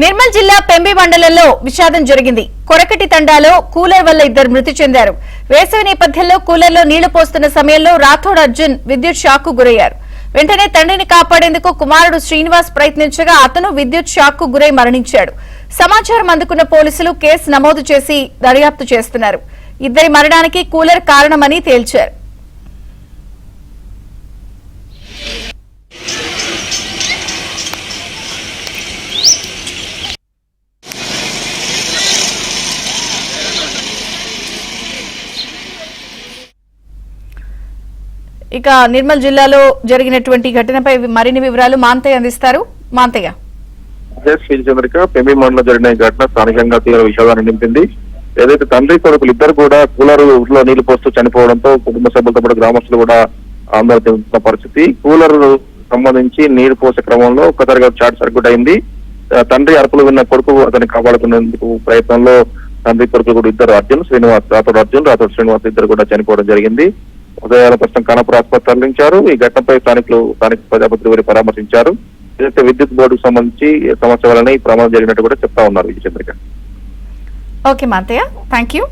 నిర్మల్ జిల్లా పెంబి మండలంలో విషాదం జరిగింది. కొరకటి తండాలో కూలర్ వల్ల ఇద్దరు మృతి చెందారు. వేసవి నేపథ్యంలో కూలర్లో నీళ్లు పోస్తున్న సమయంలో రాథోడ్ అర్జున్ విద్యుత్ షాక్ కు గురయ్యారు. వెంటనే తండ్రిని కాపాడేందుకు కుమారుడు శ్రీనివాస్ ప్రయత్నించగా అతను విద్యుత్ షాక్ కు గురై మరణించాడు. సమాచారం అందుకున్న పోలీసులు కేసు నమోదు చేసి దర్యాప్తు చేస్తున్నారు. ఇద్దరి మరణానికి కూలర్ కారణమని తేల్చారు. ఇక నిర్మల్ జిల్లాలో జరిగినటువంటి ఘటనపై మరిన్ని వివరాలు మాంతయ్య అందిస్తారు. మాంతయ్య. పెంబి మండలంలో జరిగిన ఘటన స్థానికంగా తీవ్ర విషాదాన్ని నింపింది. ఏదైతే తండ్రి కొడుకులు ఇద్దరు కూడా కూలర్ లో నీళ్లు పోస్తూ చనిపోవడంతో కుటుంబ సభ్యులతో పాటు గ్రామస్తులు కూడా ఆందోళన చెందుతున్న పరిస్థితి. కూలర్ సంబంధించి నీరు పోసే క్రమంలో ఒక్కసారిగా షార్ట్ సర్క్యూట్ అయింది. తండ్రి అరుపులు విన్న కొడుకు అతన్ని కాపాడుకునేందుకు ప్రయత్నంలో తండ్రి కొడుకులు కూడా ఇద్దరు రాథోడ్ శ్రీనివాస్ ఇద్దరు కూడా చనిపోవడం జరిగింది. ఉదయాల ప్రస్తుతం కానపూర్ ఆసుపత్రి తరలించారు. ఈ ఘటనపై స్థానిక ప్రజాపతి వారి పరామర్శించారు. ఏదైతే విద్యుత్ బోర్డుకు సంబంధించి సమస్య వలన ఈ ప్రమాదం జరిగినట్టు కూడా చెప్తా ఉన్నారు. Vijayachandrika. Okay Manthayya, thank you.